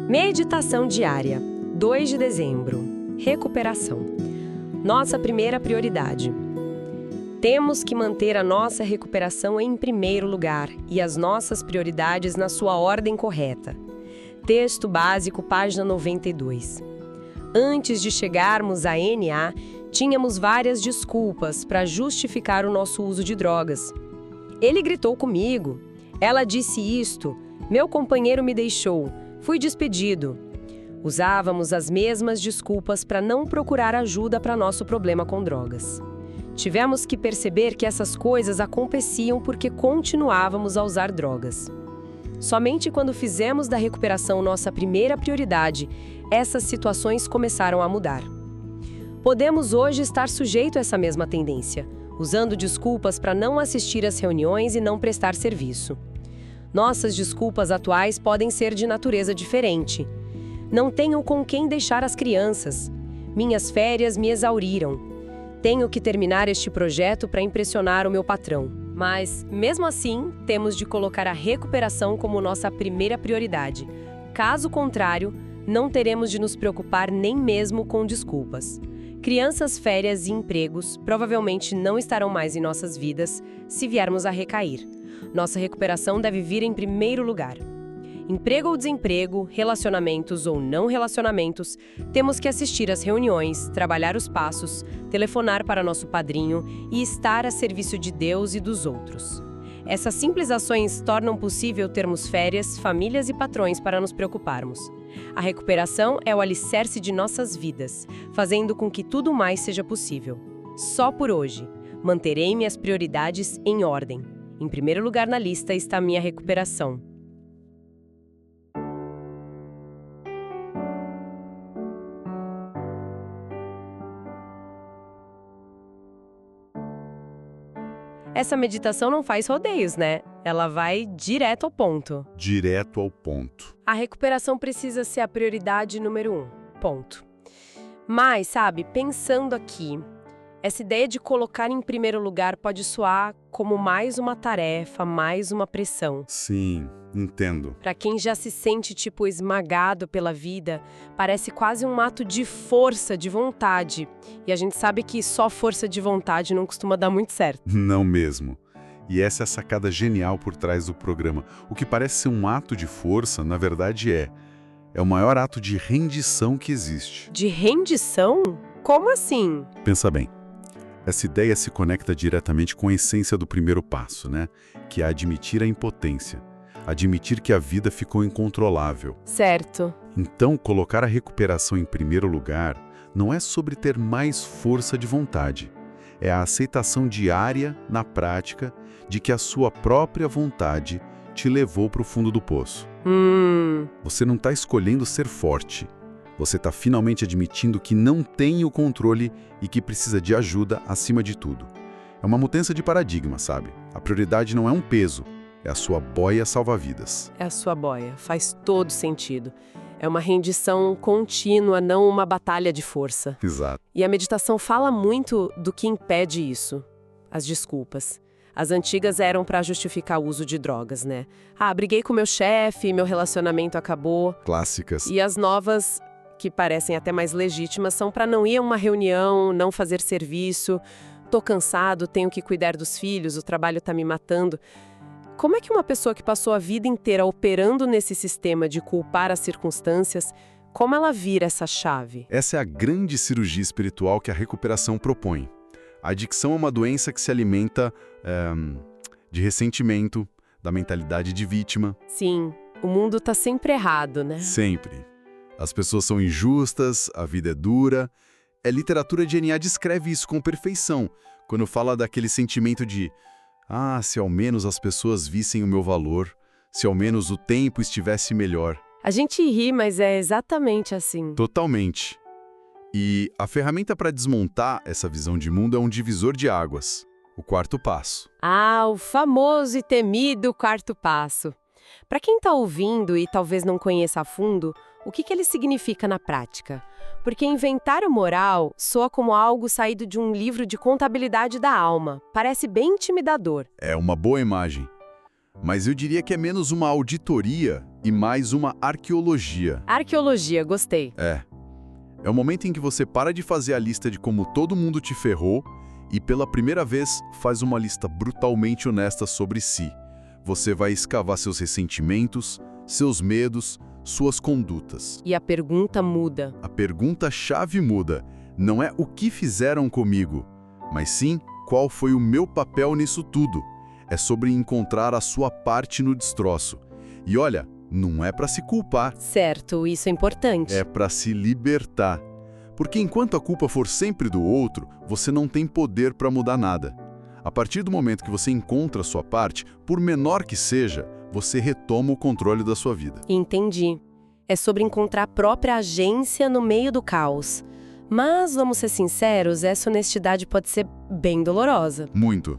Meditação diária, 2 de dezembro. Recuperação. Nossa primeira prioridade. Temos que manter a nossa recuperação em primeiro lugar e as nossas prioridades na sua ordem correta. Texto básico, página 92. Antes de chegarmos a NA, tínhamos várias desculpas para justificar o nosso uso de drogas. Ele gritou comigo. Ela disse isto. Meu companheiro me deixou. Fui despedido. Usávamos as mesmas desculpas para não procurar ajuda para nosso problema com drogas. Tivemos que perceber que essas coisas aconteciam porque continuávamos a usar drogas. Somente quando fizemos da recuperação nossa primeira prioridade, essas situações começaram a mudar. Podemos hoje estar sujeitos a essa mesma tendência, usando desculpas para não assistir às reuniões e não prestar serviço. Nossas desculpas atuais podem ser de natureza diferente. Não tenho com quem deixar as crianças. Minhas férias me exauriram. Tenho que terminar este projeto para impressionar o meu patrão. Mas, mesmo assim, temos de colocar a recuperação como nossa primeira prioridade. Caso contrário, não teremos de nos preocupar nem mesmo com desculpas. Crianças, férias e empregos provavelmente não estarão mais em nossas vidas se viermos a recair. Nossa recuperação deve vir em primeiro lugar. Emprego ou desemprego, relacionamentos ou não relacionamentos, temos que assistir às reuniões, trabalhar os passos, telefonar para nosso padrinho e estar a serviço de Deus e dos outros. Essas simples ações tornam possível termos férias, famílias e patrões para nos preocuparmos. A recuperação é o alicerce de nossas vidas, fazendo com que tudo mais seja possível. Só por hoje, manterei minhas prioridades em ordem. Em primeiro lugar na lista está a minha recuperação. Essa meditação não faz rodeios, né? Ela vai direto ao ponto. Direto ao ponto. A recuperação precisa ser a prioridade número 1. Ponto. Mas, sabe, pensando aqui, essa ideia de colocar em primeiro lugar pode soar como mais uma tarefa, mais uma pressão. Sim, entendo. Para quem já se sente, esmagado pela vida, parece quase um ato de força, de vontade. E a gente sabe que só força de vontade não costuma dar muito certo. Não mesmo. E essa é a sacada genial por trás do programa. O que parece ser um ato de força, na verdade é o maior ato de rendição que existe. De rendição? Como assim? Pensa bem. Essa ideia se conecta diretamente com a essência do primeiro passo, né? Que é admitir a impotência. Admitir que a vida ficou incontrolável. Certo. Então, colocar a recuperação em primeiro lugar não é sobre ter mais força de vontade. É a aceitação diária, na prática, de que a sua própria vontade te levou para o fundo do poço. Você não está escolhendo ser forte. Você está finalmente admitindo que não tem o controle e que precisa de ajuda acima de tudo. É uma mudança de paradigma, sabe? A prioridade não é um peso, é a sua boia salva-vidas. É a sua boia, faz todo sentido. É uma rendição contínua, não uma batalha de força. Exato. E a meditação fala muito do que impede isso, as desculpas. As antigas eram para justificar o uso de drogas, né? Briguei com meu chefe, meu relacionamento acabou. Clássicas. E as novas, que parecem até mais legítimas, são para não ir a uma reunião, não fazer serviço. Tô cansado, tenho que cuidar dos filhos, o trabalho tá me matando. Como é que uma pessoa que passou a vida inteira operando nesse sistema de culpar as circunstâncias, como ela vira essa chave? Essa é a grande cirurgia espiritual que a recuperação propõe. A adicção é uma doença que se alimenta de ressentimento, da mentalidade de vítima. Sim, o mundo tá sempre errado, né? Sempre. As pessoas são injustas, a vida é dura. A literatura de NA descreve isso com perfeição, quando fala daquele sentimento de se ao menos as pessoas vissem o meu valor, se ao menos o tempo estivesse melhor. A gente ri, mas é exatamente assim. Totalmente. E a ferramenta para desmontar essa visão de mundo é um divisor de águas, o quarto passo. O famoso e temido quarto passo. Para quem está ouvindo e talvez não conheça a fundo, o que ele significa na prática? Porque inventário moral soa como algo saído de um livro de contabilidade da alma. Parece bem intimidador. É uma boa imagem. Mas eu diria que é menos uma auditoria E mais uma arqueologia. Arqueologia, gostei. É o momento em que você para de fazer a lista de como todo mundo te ferrou e, pela primeira vez, faz uma lista brutalmente honesta sobre si. Você vai escavar seus ressentimentos, seus medos, suas condutas. E a pergunta muda. A pergunta-chave muda. Não é o que fizeram comigo, mas sim qual foi o meu papel nisso tudo. É sobre encontrar a sua parte no destroço. E olha, não é para se culpar. Certo, isso é importante. É para se libertar. Porque enquanto a culpa for sempre do outro, você não tem poder para mudar nada. A partir do momento que você encontra a sua parte, por menor que seja, você retoma o controle da sua vida. Entendi. É sobre encontrar a própria agência no meio do caos. Mas, vamos ser sinceros, essa honestidade pode ser bem dolorosa. Muito.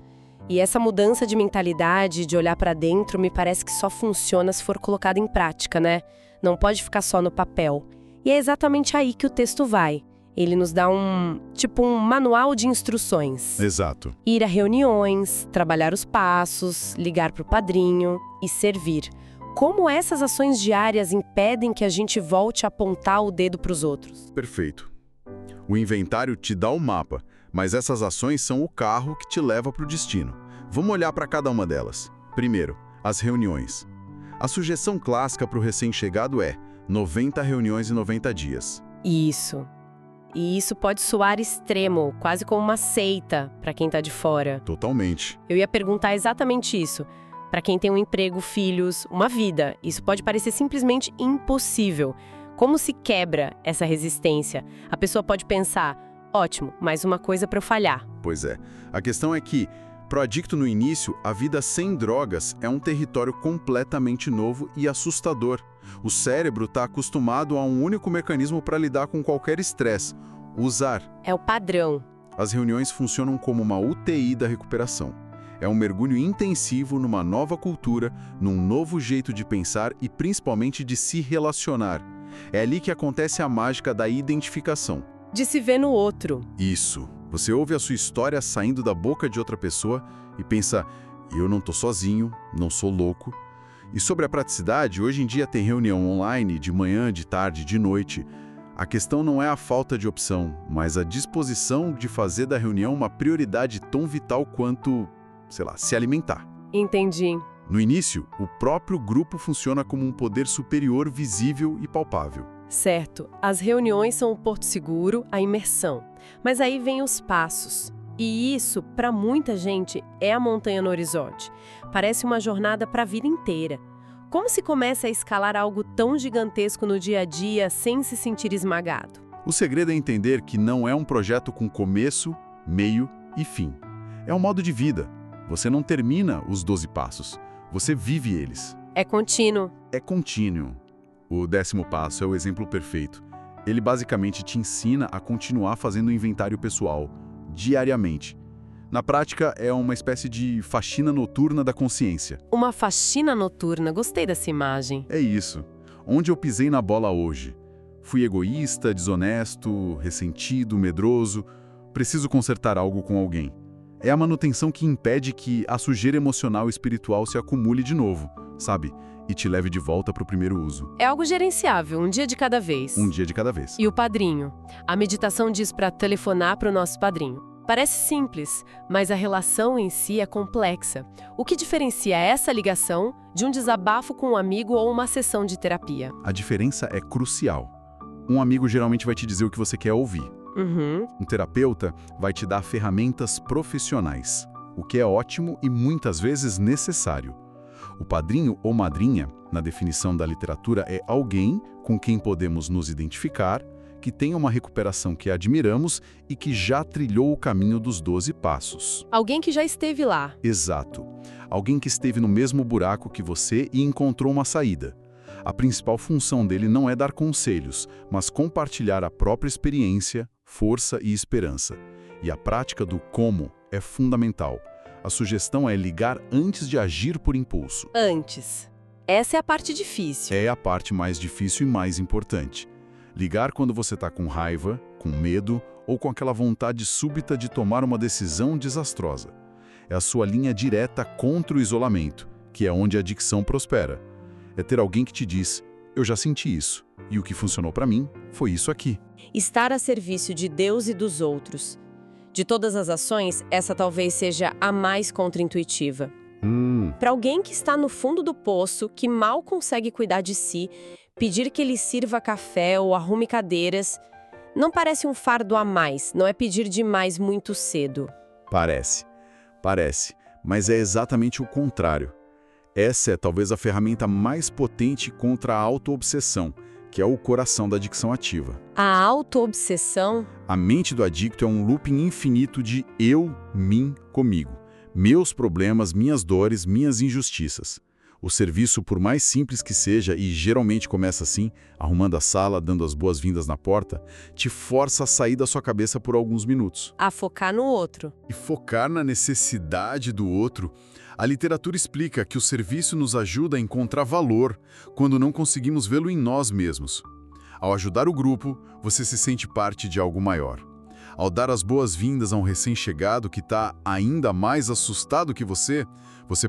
E essa mudança de mentalidade, de olhar pra dentro, me parece que só funciona se for colocada em prática, né? Não pode ficar só no papel. E é exatamente aí que o texto vai. Ele nos dá um manual de instruções. Exato. Ir a reuniões, trabalhar os passos, ligar pro padrinho e servir. Como essas ações diárias impedem que a gente volte a apontar o dedo pros outros? Perfeito. O inventário te dá o mapa, mas essas ações são o carro que te leva para o destino. Vamos olhar para cada uma delas. Primeiro, as reuniões. A sugestão clássica para o recém-chegado é 90 reuniões em 90 dias. Isso. E isso pode soar extremo, quase como uma seita para quem tá de fora. Totalmente. Eu ia perguntar exatamente isso. Para quem tem um emprego, filhos, uma vida, isso pode parecer simplesmente impossível. Como se quebra essa resistência? A pessoa pode pensar, ótimo, mais uma coisa para eu falhar. Pois é. A questão é que, pro adicto no início, a vida sem drogas é um território completamente novo e assustador. O cérebro está acostumado a um único mecanismo para lidar com qualquer estresse: usar. É o padrão. As reuniões funcionam como uma UTI da recuperação. É um mergulho intensivo numa nova cultura, num novo jeito de pensar e principalmente de se relacionar. É ali que acontece a mágica da identificação. De se ver no outro. Isso. Você ouve a sua história saindo da boca de outra pessoa e pensa, eu não tô sozinho, não sou louco. E sobre a praticidade, hoje em dia tem reunião online, de manhã, de tarde, de noite. A questão não é a falta de opção, mas a disposição de fazer da reunião uma prioridade tão vital quanto, se alimentar. Entendi. No início, o próprio grupo funciona como um poder superior visível e palpável. Certo. As reuniões são o porto seguro, a imersão. Mas aí vem os passos. E isso, para muita gente, é a montanha no horizonte. Parece uma jornada para a vida inteira. Como se começa a escalar algo tão gigantesco no dia a dia sem se sentir esmagado? O segredo é entender que não é um projeto com começo, meio e fim. É um modo de vida. Você não termina os 12 passos. Você vive eles. É contínuo. É contínuo. O 10º passo é o exemplo perfeito. Ele basicamente te ensina a continuar fazendo o inventário pessoal, diariamente. Na prática, é uma espécie de faxina noturna da consciência. Uma faxina noturna, gostei dessa imagem. É isso. Onde eu pisei na bola hoje? Fui egoísta, desonesto, ressentido, medroso? Preciso consertar algo com alguém. É a manutenção que impede que a sujeira emocional e espiritual se acumule de novo, sabe? E te leve de volta para o primeiro uso. É algo gerenciável, um dia de cada vez. Um dia de cada vez. E o padrinho? A meditação diz para telefonar para o nosso padrinho. Parece simples, mas a relação em si é complexa. O que diferencia essa ligação de um desabafo com um amigo ou uma sessão de terapia? A diferença é crucial. Um amigo geralmente vai te dizer o que você quer ouvir. Um terapeuta vai te dar ferramentas profissionais, o que é ótimo e muitas vezes necessário. O padrinho ou madrinha, na definição da literatura, é alguém com quem podemos nos identificar, que tem uma recuperação que admiramos e que já trilhou o caminho dos 12 passos. Alguém que já esteve lá. Exato. Alguém que esteve no mesmo buraco que você e encontrou uma saída. A principal função dele não é dar conselhos, mas compartilhar a própria experiência, força e esperança. E a prática do como é fundamental. A sugestão é ligar antes de agir por impulso. Antes. Essa é a parte difícil. É a parte mais difícil e mais importante. Ligar quando você está com raiva, com medo ou com aquela vontade súbita de tomar uma decisão desastrosa. É a sua linha direta contra o isolamento, que é onde a adicção prospera. É ter alguém que te diz, eu já senti isso, e o que funcionou para mim foi isso aqui. Estar a serviço de Deus e dos outros. De todas as ações, essa talvez seja a mais contraintuitiva. Para alguém que está no fundo do poço, que mal consegue cuidar de si, pedir que ele sirva café ou arrume cadeiras, não parece um fardo a mais, não é pedir demais muito cedo. Parece, mas é exatamente o contrário. Essa é talvez a ferramenta mais potente contra a autoobsessão, que é o coração da adicção ativa. A autoobsessão? A mente do adicto é um looping infinito de eu, mim, comigo. Meus problemas, minhas dores, minhas injustiças. O serviço, por mais simples que seja, e geralmente começa assim, arrumando a sala, dando as boas-vindas na porta, te força a sair da sua cabeça por alguns minutos. A focar no outro. E focar na necessidade do outro. A literatura explica que o serviço nos ajuda a encontrar valor quando não conseguimos vê-lo em nós mesmos. Ao ajudar o grupo, você se sente parte de algo maior. Ao dar as boas-vindas a um recém-chegado que está ainda mais assustado que você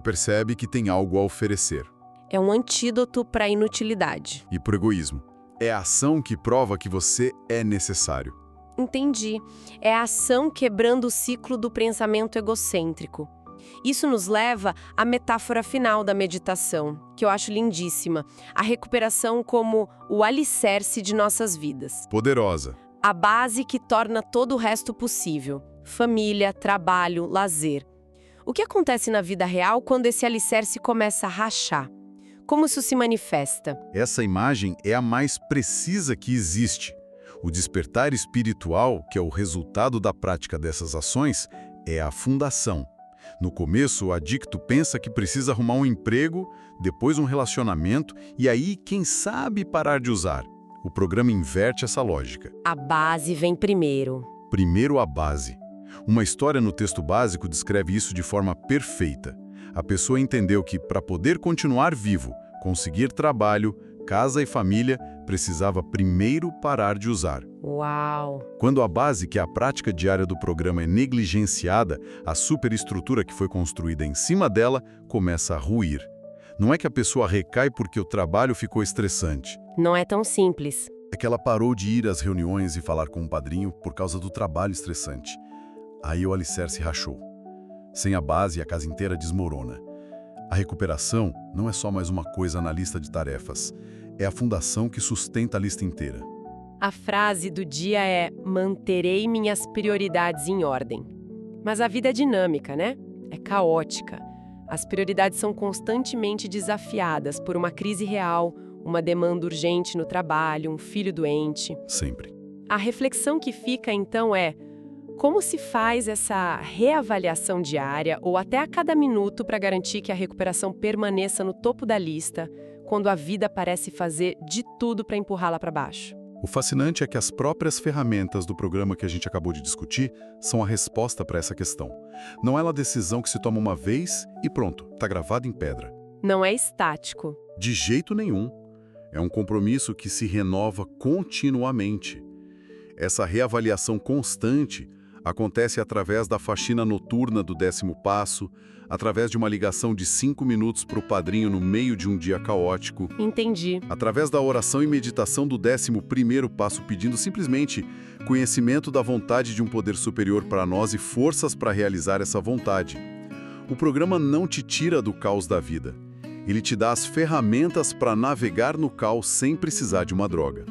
percebe que tem algo a oferecer. É um antídoto para a inutilidade. E para o egoísmo. É a ação que prova que você é necessário. Entendi. É a ação quebrando o ciclo do pensamento egocêntrico. Isso nos leva à metáfora final da meditação, que eu acho lindíssima. A recuperação como o alicerce de nossas vidas. Poderosa. A base que torna todo o resto possível. Família, trabalho, lazer. O que acontece na vida real quando esse alicerce começa a rachar? Como isso se manifesta? Essa imagem é a mais precisa que existe. O despertar espiritual, que é o resultado da prática dessas ações, é a fundação. No começo, o adicto pensa que precisa arrumar um emprego, depois um relacionamento e aí, quem sabe, parar de usar. O programa inverte essa lógica. A base vem primeiro. Primeiro a base. Uma história no texto básico descreve isso de forma perfeita. A pessoa entendeu que, para poder continuar vivo, conseguir trabalho, casa e família, precisava primeiro parar de usar. Uau! Quando a base, que é a prática diária do programa, é negligenciada, a superestrutura que foi construída em cima dela começa a ruir. Não é que a pessoa recai porque o trabalho ficou estressante. Não é tão simples. É que ela parou de ir às reuniões e falar com o padrinho por causa do trabalho estressante. Aí o alicerce rachou. Sem a base, a casa inteira desmorona. A recuperação não é só mais uma coisa na lista de tarefas. É a fundação que sustenta a lista inteira. A frase do dia é: manterei minhas prioridades em ordem. Mas a vida é dinâmica, né? É caótica. As prioridades são constantemente desafiadas por uma crise real, uma demanda urgente no trabalho, um filho doente. Sempre. A reflexão que fica, então, é: como se faz essa reavaliação diária ou até a cada minuto para garantir que a recuperação permaneça no topo da lista, quando a vida parece fazer de tudo para empurrá-la para baixo? O fascinante é que as próprias ferramentas do programa que a gente acabou de discutir são a resposta para essa questão. Não é uma decisão que se toma uma vez e pronto, está gravado em pedra. Não é estático. De jeito nenhum. É um compromisso que se renova continuamente. Essa reavaliação constante acontece através da faxina noturna do 10º passo, através de uma ligação de 5 minutos para o padrinho no meio de um dia caótico. Entendi. Através da oração e meditação do 11º passo, pedindo simplesmente conhecimento da vontade de um poder superior para nós e forças para realizar essa vontade. O programa não te tira do caos da vida. Ele te dá as ferramentas para navegar no caos sem precisar de uma droga.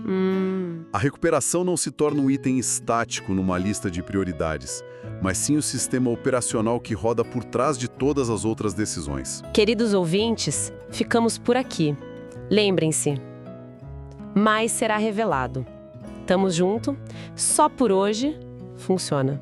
A recuperação não se torna um item estático numa lista de prioridades, mas sim o sistema operacional que roda por trás de todas as outras decisões. Queridos ouvintes, ficamos por aqui. Lembrem-se, mais será revelado. Tamo junto? Só por hoje funciona.